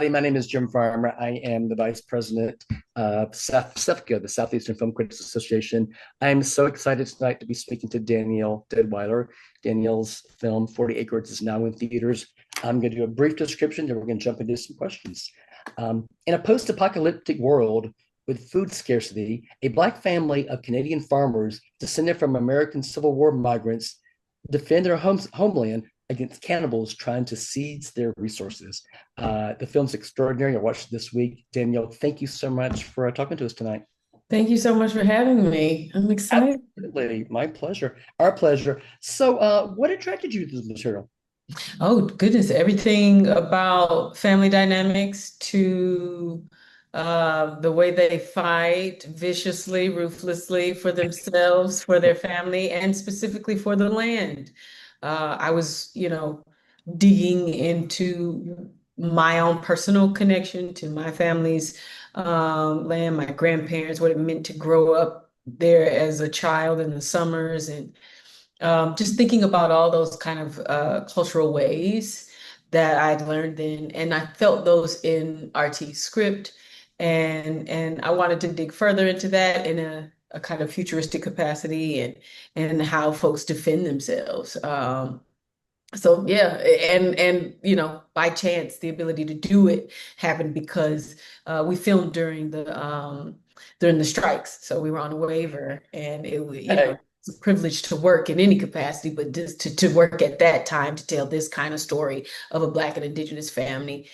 everybody. My name is Jim Farmer. I am the Vice President of SEFCA, the Southeastern Film Critics Association. I am so excited tonight to be speaking to Danielle Deadwyler. Danielle's film, 40 Acres, is now in theaters. I'm going to do a brief description, then we're going to jump into some questions. In a post-apocalyptic world with food scarcity, a Black family of Canadian farmers descended from American Civil War migrants defend their homeland against cannibals trying to seize their resources. The film's extraordinary. I watched it this week. Danielle, thank you so much for talking to us tonight. Thank you so much for having me. I'm excited. Absolutely. My pleasure. Our pleasure. So, what attracted you to this material? Oh, goodness, everything about family dynamics to the way they fight viciously, ruthlessly for themselves, for their family, and specifically for the land. I was, digging into my own personal connection to my family's land, my grandparents, what it meant to grow up there as a child in the summers, and just thinking about all those kind of cultural ways that I'd learned then, and I felt those in RT's script, and I wanted to dig further into that in a kind of futuristic capacity, and how folks defend themselves. So yeah, and by chance the ability to do it happened because we filmed during the strikes, so we were on a waiver, and Hey, it's a privilege to work in any capacity, but just to work at that time to tell this kind of story of a Black and Indigenous family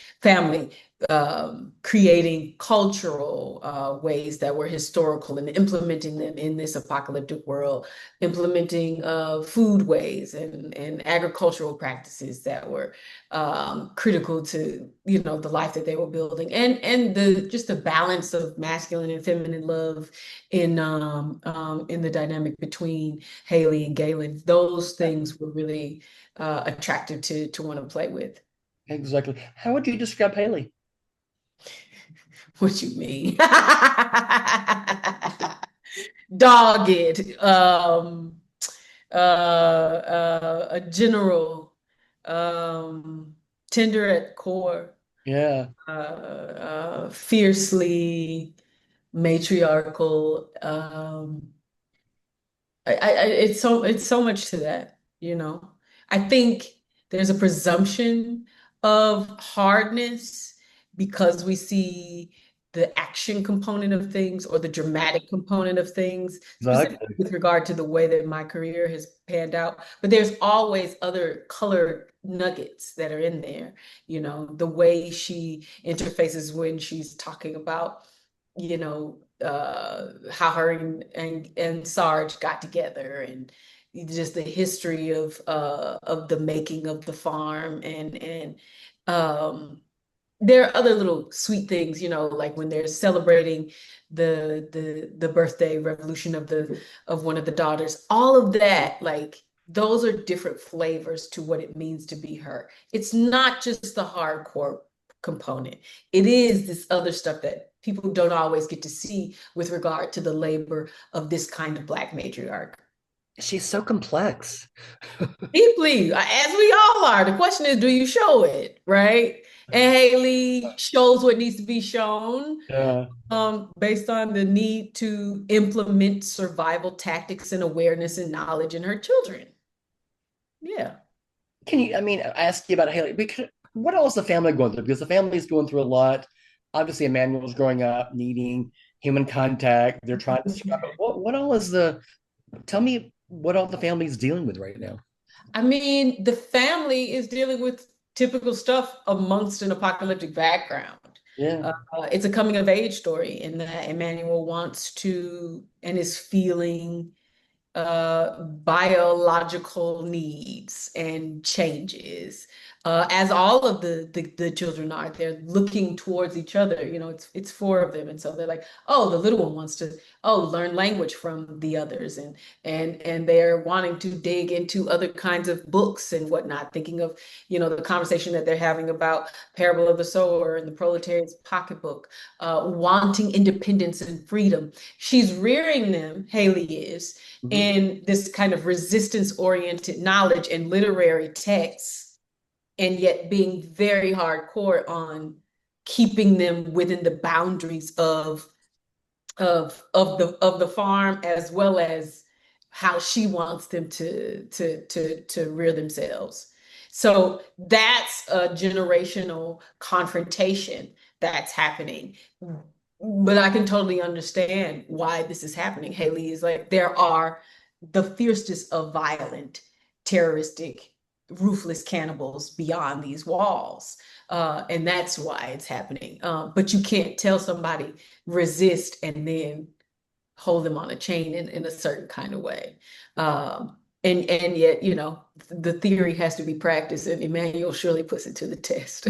creating cultural ways that were historical and implementing them in this apocalyptic world, implementing food ways and agricultural practices that were critical to the life that they were building, and the just the balance of masculine and feminine love in the dynamic between Haley and Galen. Those things were really attractive to want to play with. exactly. How would you describe Haley? What you mean? Dogged, a general, um, tender at core, Yeah, fiercely matriarchal. It's so much to that. I think there's a presumption of hardness because we see the action component of things or the dramatic component of things, specifically exactly. with regard to the way that my career has panned out. But there's always other colored nuggets that are in there. The way she interfaces when she's talking about, how her and Sarge got together, and just the history of the making of the farm, and um there are other little sweet things, like when they're celebrating the birthday revolution of one of the daughters. All of that, like, those are different flavors to what it means to be her. It's not just the hardcore component. It is this other stuff that people don't always get to see with regard to the labor of this kind of Black matriarch. She's so complex. Deeply, as we all are. The question is, do you show it, right? And Haley shows what needs to be shown, Yeah. based on the need to implement survival tactics and awareness and knowledge in her children. Yeah. I ask you about Haley, because what else is the family going through? Because the family's going through a lot. Obviously, Emmanuel's growing up, needing human contact. They're trying to survive. But what all is tell me what all the family's dealing with right now. I mean, the family is dealing with typical stuff amongst an apocalyptic background. Yeah, It's a coming of age story in that Emmanuel wants to and is feeling biological needs and changes. As all of the children are, they're looking towards each other. It's four of them, and so they're like, oh, the little one wants to learn language from the others, and they're wanting to dig into other kinds of books and whatnot, thinking of the conversation that they're having about Parable of the Sower and the Proletariat's Pocketbook, wanting independence and freedom. She's rearing them, Haley is, mhm. in this kind of resistance-oriented knowledge and literary texts, and yet being very hardcore on keeping them within the boundaries of the farm, as well as how she wants them to rear themselves. So that's a generational confrontation that's happening. But I can totally understand why this is happening. Haley is like, there are the fiercest of violent, terroristic, ruthless cannibals beyond these walls. And that's why it's happening. But you can't tell somebody resist and then hold them on a chain in a certain kind of way. And yet, the theory has to be practiced, and Emmanuel surely puts it to the test.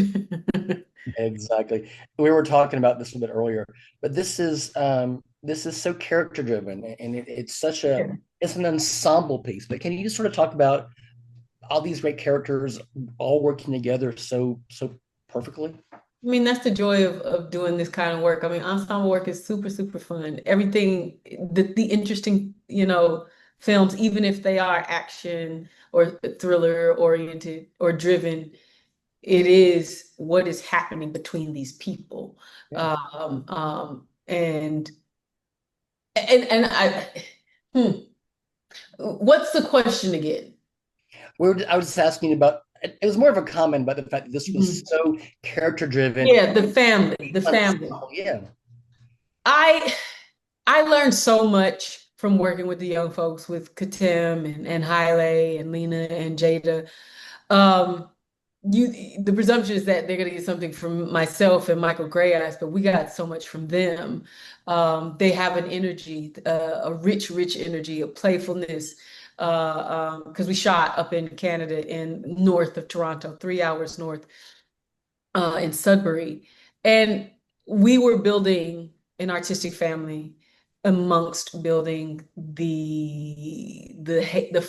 Exactly. We were talking about this a bit earlier, but this is so character driven, and it's such a Yeah. it's an ensemble piece. But can you just sort of talk about all these great characters all working together so perfectly? I mean, that's the joy of doing this kind of work. I mean, ensemble work is super, super fun. Everything, the interesting, films, even if they are action or thriller oriented or driven, it is what is happening between these people. Yeah. And what's the question again? I was just asking about. It was more of a comment about the fact that this was Mhm. so character driven. Yeah, the family. Yeah. I I learned so much from working with the young folks, with Katim and Haile and Lena and Jada. Um, the presumption is that they're gonna get something from myself and Michael Grayeyes, but we got so much from them. They have an energy, a rich, rich energy, a playfulness. Because we shot up in Canada, in north of Toronto, 3 hours north, in Sudbury. And we were building an artistic family amongst building the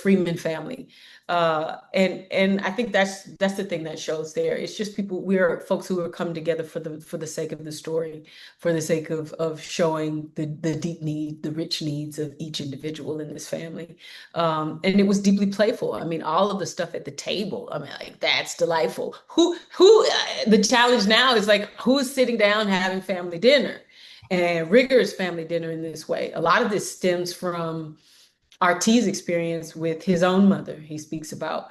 Freeman family. And I think that's the thing that shows there. It's just people, we're folks who are coming together for the sake of the story, for the sake of showing the deep need, the rich needs of each individual in this family. And it was deeply playful. I mean, all of the stuff at the table. I mean, like, that's delightful. The challenge now is like, who's sitting down having family dinner and rigorous family dinner in this way? A lot of this stems from RT's experience with his own mother. He speaks about,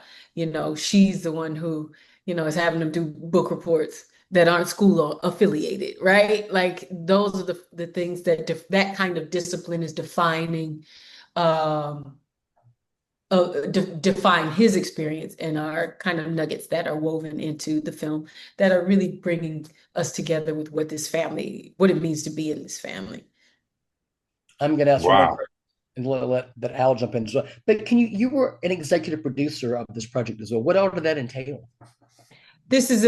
she's the one who, is having them do book reports that aren't school affiliated, right? Like, those are the things that kind of discipline is defining, um, define his experience, and are kind of nuggets that are woven into the film that are really bringing us together with what it means to be in this family. I'm going to ask one more Wow. question and let that Al jump in as well. But you were an executive producer of this project as well. What all did that entail? This is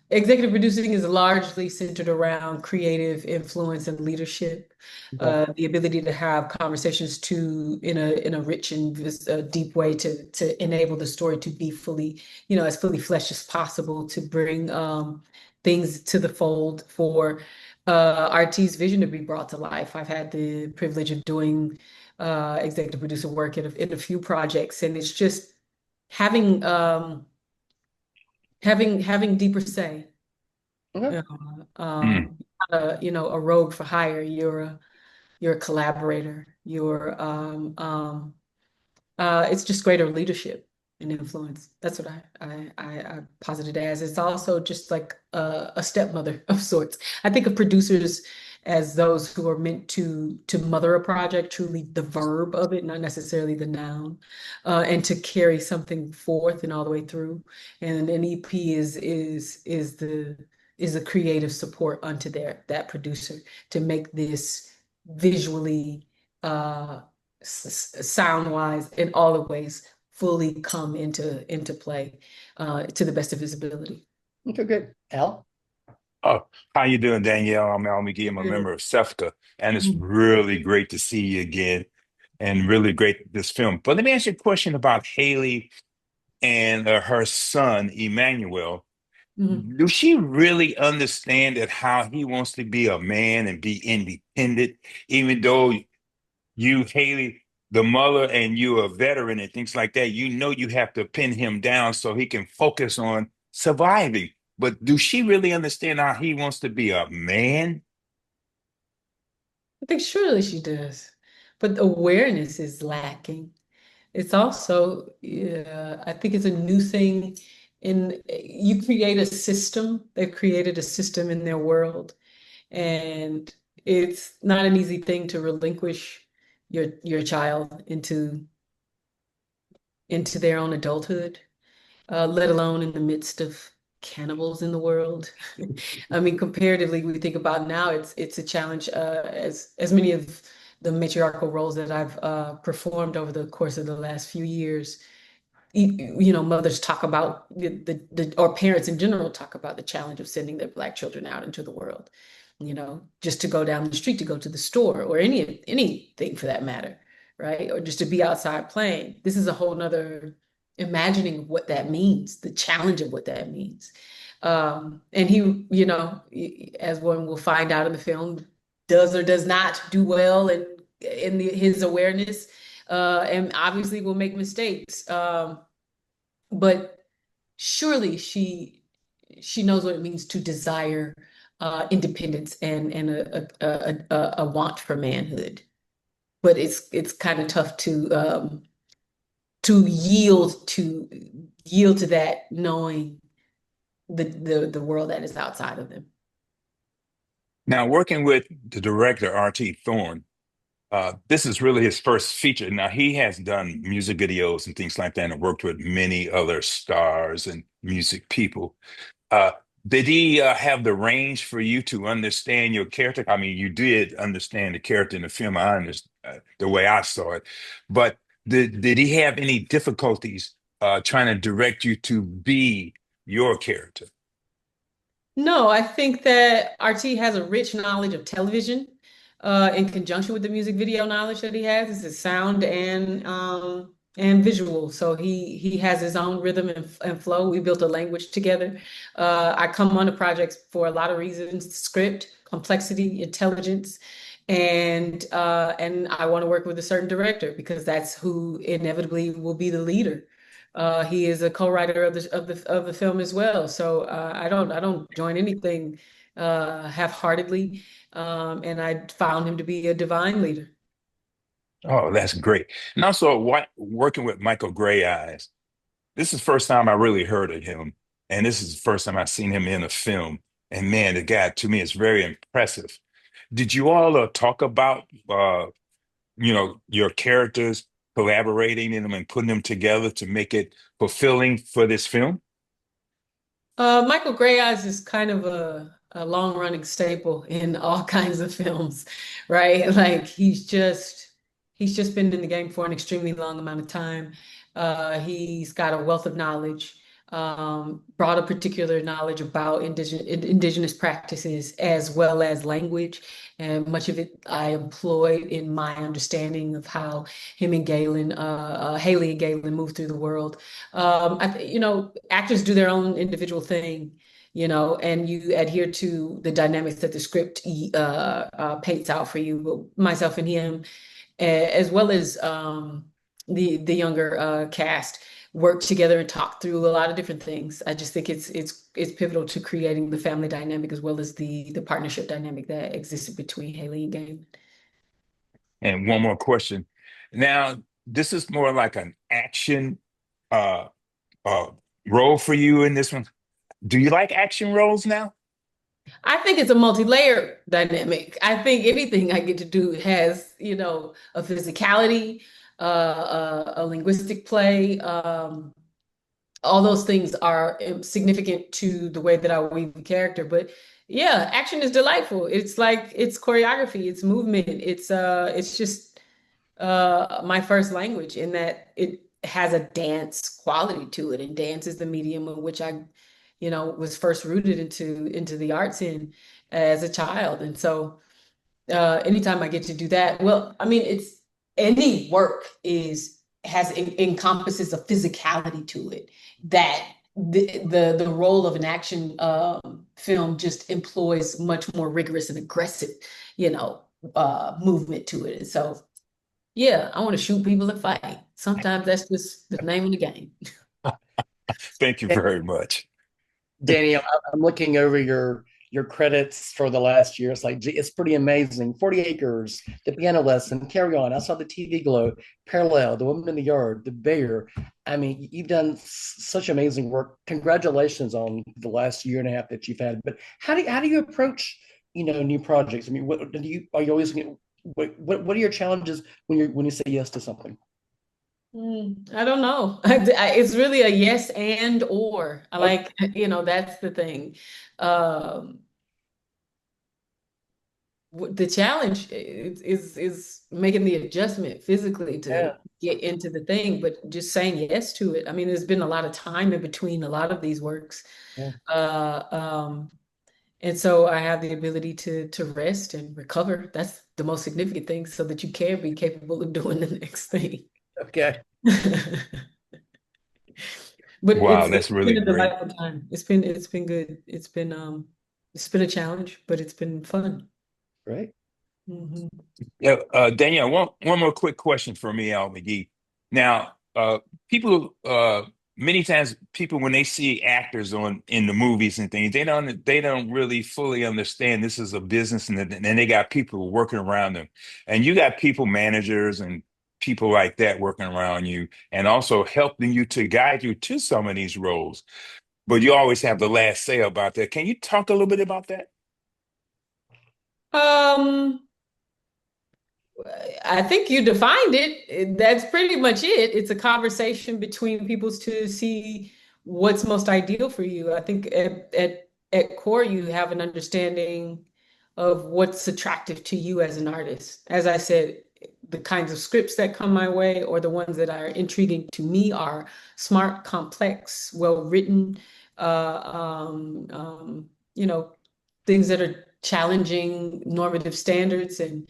executive producing is largely centered around creative influence and leadership, Okay. the ability to have conversations in a rich and deep way to enable the story to be fully, as fully fleshed as possible, to bring things to the fold for RT's vision to be brought to life. I've had the privilege of doing executive producer work in a few projects, and it's just having having deeper say. Okay. Uh, Mm. a rogue for hire. You're a collaborator. It's just greater leadership and influence. That's what I posit it as. It's also just like a stepmother of sorts. I think of producers as those who are meant to mother a project, truly the verb of it, not necessarily the noun, and to carry something forth and all the way through. And an EP is a creative support unto that producer to make this visually, sound wise, in all the ways, fully come into play, to the best of his ability. Okay, good. Al? Oh, how you doing, Danielle? I'm Al McGee. I'm a Good. member of SEFCA, and it's Mhm. really great to see you again, and really great this film. But let me ask you a question about Haley and her son, Emmanuel. Mhm. Do she really understand that how he wants to be a man and be independent, even though you, Haley, the mother, and you a veteran and things like that, you know you have to pin him down so he can focus on surviving. but do she really understand how he wants to be a man? I think surely she does, but the awareness is lacking. It's also, yeah, I think it's a new thing in you create a system. They've created a system in their world, and it's not an easy thing to relinquish your child into their own adulthood, let alone in the midst of cannibals in the world. I mean, comparatively, we think about now, it's a challenge, as many of the matriarchal roles that I've performed over the course of the last few years. Mothers talk about or parents in general talk about the challenge of sending their Black children out into the world, just to go down the street, to go to the store, or anything for that matter, right? Or just to be outside playing. This is a whole nother imagining of what that means, the challenge of what that means. And as one will find out in the film, does or does not do well in his awareness, and obviously will make mistakes. But surely she knows what it means to desire independence and a want for manhood. But it's kind of tough to yield to that, knowing the world that is outside of them. Now, working with the director, R.T. Thorne, this is really his first feature. Now, he has done music videos and things like that and worked with many other stars and music people. Uh, did he have the range for you to understand your character? I mean, you did understand the character in the film. I understand the way I saw it, but did he have any difficulties trying to direct you to be your character? No, I think that RT has a rich knowledge of television, in conjunction with the music video knowledge that he has. It's his sound and visual. So he has his own rhythm and flow. We built a language together. I come on to projects for a lot of reasons: script, complexity, intelligence, and I want to work with a certain director because that's who inevitably will be the leader. He is a co-writer of the film as well. So I don't join anything half-heartedly, and I found him to be a divine leader. Oh, that's great. And also, working with Michael Gray Eyes, this is the first time I really heard of him. And this is the first time I've seen him in a film. And man, the guy to me is very impressive. Did you all talk about your characters collaborating in them and putting them together to make it fulfilling for this film? Michael Gray Eyes is kind of a long-running staple in all kinds of films, right? Like he's just been in the game for an extremely long amount of time. He's got a wealth of knowledge, brought a particular knowledge about indigenous practices as well as language, and much of it I employed in my understanding of how him and Haley and Galen move through the world. Actors do their own individual thing, and you adhere to the dynamics that the script paints out for you. But myself and him, as well as the younger cast, work together and talk through a lot of different things. I just think it's pivotal to creating the family dynamic as well as the partnership dynamic that existed between Haley and Galen. And one more question. Now, this is more like an action uh, uh, role for you in this one. Do you like action roles now? I think it's a multi-layered dynamic. I think anything I get to do has, a physicality, a linguistic play. All those things are significant to the way that I weave the character. But yeah, action is delightful. It's like it's choreography, it's movement. It's just my first language in that it has a dance quality to it, and dance is the medium in which I was first rooted into the arts in as a child. And so anytime I get to do that, well, I mean, it's any work encompasses a physicality to it that the role of an action film just employs much more rigorous and aggressive, movement to it. And so, yeah, I want to shoot people and fight. Sometimes that's just the name of the game. Thank you very much. Danielle, I'm looking over your credits for the last year. It's like, gee, it's pretty amazing. 40 Acres, The Piano Lesson, Carry On. I saw the TV Glow, Parallel, The Woman in the Yard, The Bear. I mean, you've done such amazing work. Congratulations on the last year and a half that you've had. But how do you approach, new projects? I mean, what do you are you always what are your challenges when you say yes to something? I don't know. It's really a yes and or. I Okay, like, that's the thing. Um, the challenge is making the adjustment physically to yeah, get into the thing, but just saying yes to it. I mean, there's been a lot of time in between a lot of these works. yeah. Uh, um, and so I have the ability to rest and recover. That's the most significant thing so that you can be capable of doing the next thing. Okay, But Wow, it's that's really been a great. delightful time. It's been good. It's been a challenge, but it's been fun. great. Hmm. Yeah, Danielle, one more quick question for me, Al McGee. Now, people, many times people when they see actors on in the movies and things, they don't really fully understand this is a business, and then they got people working around them, and you got people managers and people like that working around you, and also helping you to guide you to some of these roles. But you always have the last say about that. Can you talk a little bit about that? Um, I think you defined it. That's pretty much it. It's a conversation between people to see what's most ideal for you. I think at core, you have an understanding of what's attractive to you as an artist. As I said, the kinds of scripts that come my way or the ones that are intriguing to me are smart, complex, well written, uh, um, um, you know, things that are challenging normative standards and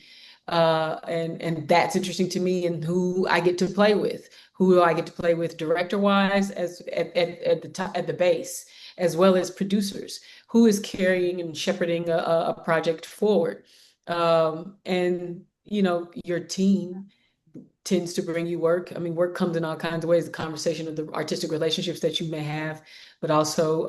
that's interesting to me and who I get to play with. Who do I get to play with director wise as at the top at the base, as well as producers? Who is carrying and shepherding a project forward? And your team tends to bring you work. I mean, work comes in all kinds of ways, the conversation of the artistic relationships that you may have, but also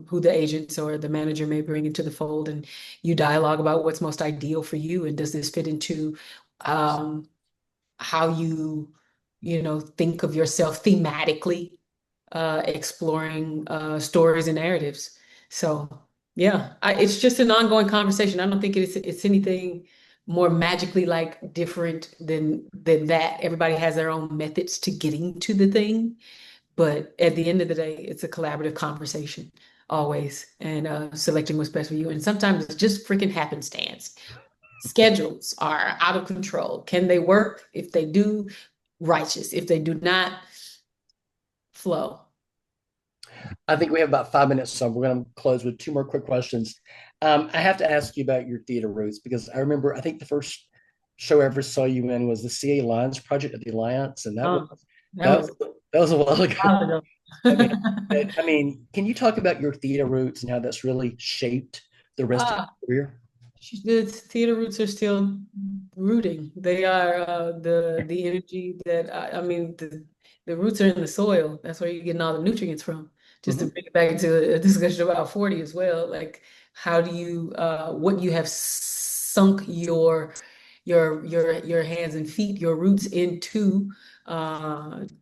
who the agents or the manager may bring into the fold. And you dialogue about what's most ideal for you. And does this fit into um, how think of yourself thematically, exploring stories and narratives. So yeah, it's just an ongoing conversation. I don't think it's anything more magically like different than that. Everybody has their own methods to getting to the thing, but at the end of the day, it's a collaborative conversation always, and selecting what's best for you. And sometimes it's just freaking happenstance. Schedules are out of control. Can they work? If they do, righteous. If they do not, flow. I think we have about 5 minutes, so we're going to close with two more quick questions. I have to ask you about your theater roots because I remember I think the first show I ever saw you in was the CA Lines project at the Alliance, and that was Oh, that that was was, that was a while a ago. while ago. I mean, can you talk about your theater roots and how that's really shaped the rest of Ah, your career? the theater roots are still rooting. They are the energy that I mean the roots are in the soil. That's where you're getting all the nutrients from. Just to Mhm. bring it back into a discussion about 40 as well. Like how do you what you have sunk your hands and feet, your roots into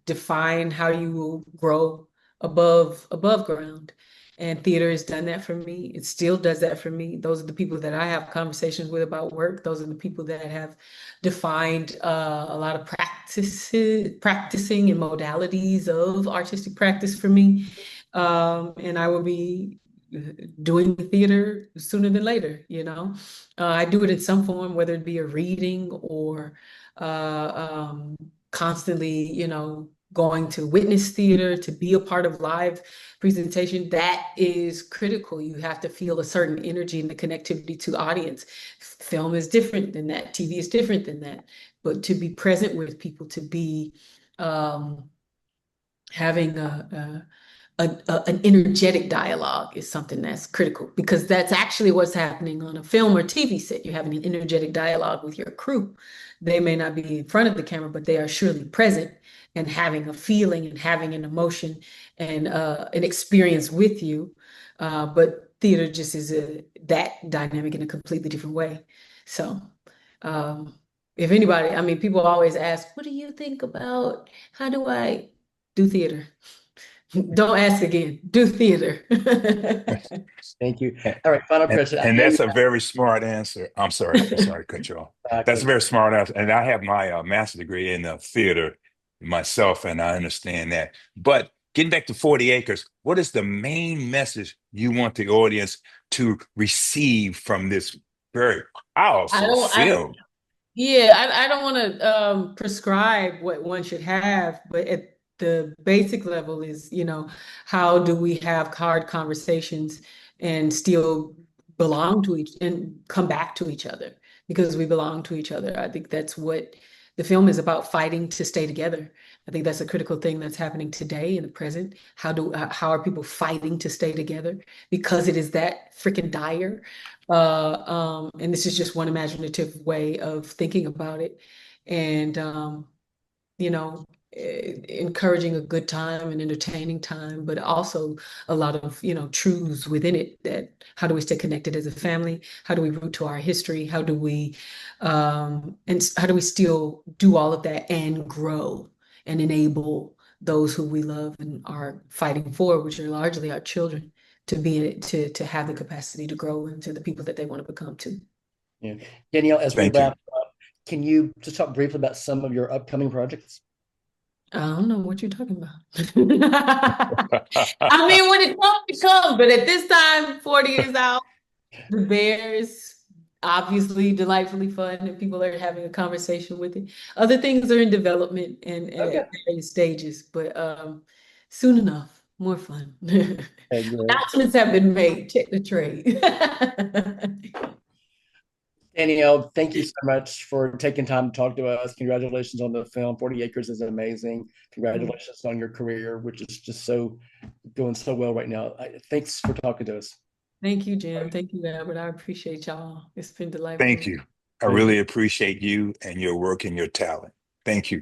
define how you will grow above ground. And theater has done that for me. It still does that for me. Those are the people that I have conversations with about work. Those are the people that have defined a lot of practicing and modalities of artistic practice for me. And I will be doing theater sooner than later, you know. I do it in some form, whether it be a reading or constantly, going to witness theater, to be a part of live presentation. That is critical. You have to feel a certain energy and the connectivity to audience. Film is different than that. TV is different than that. But to be present with people, to be um, having an energetic dialogue is something that's critical because that's actually what's happening on a film or TV set. You're having an energetic dialogue with your crew. They may not be in front of the camera, but they are surely present and having a feeling and having an emotion and an experience with you. But theater just is that dynamic in a completely different way. So if anybody, I mean, people always ask, what do you think about, how do I do theater? Don't ask again, do theater. Thank you. All right, final question. And that's a very smart answer. I'm sorry to cut you off. That's a very smart answer. And I have my master's degree in theater myself, and I understand that. But getting back to 40 Acres, what is the main message you want the audience to receive from this very powerful film? I don't want to prescribe what one should have, but at the basic level is, how do we have hard conversations and still belong to each and come back to each other because we belong to each other. I think that's what the film is about, fighting to stay together. I think that's a critical thing that's happening today in the present. How are people fighting to stay together because it is that freaking dire? And this is just one imaginative way of thinking about it. And encouraging a good time and entertaining time, but also a lot of, truths within it, that how do we stay connected as a family? How do we root to our history? How do we, and how do we still do all of that and grow and enable those who we love and are fighting for, which are largely our children, to have the capacity to grow into the people that they want to become too. Yeah. Danielle, as we Thank you. wrap up, can you just talk briefly about some of your upcoming projects? I don't know what you're talking about. I mean, when it comes, it comes. But at this time, 40 is out. The Bear is obviously delightfully fun, and people are having a conversation with it. Other things are in development and at various stages, but soon enough, more fun. Announcements have been made. Check the trade. Danielle, thank you so much for taking time to talk to us. Congratulations on the film. 40 Acres is amazing. Congratulations on your career, which is just going so well right now. Thanks for talking to us. Thank you, Jim. Thank you, Albert. I appreciate y'all. It's been delightful. Thank you. I really appreciate you and your work and your talent. Thank you.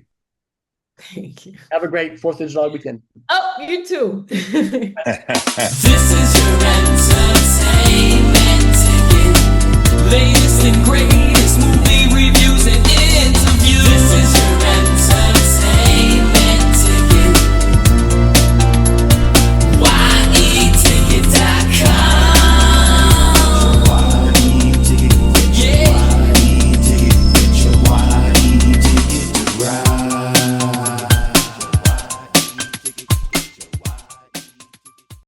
Thank you. Have a great 4th of July weekend. Oh, you too. This is your entertainment ticket. Latest and greatest movies.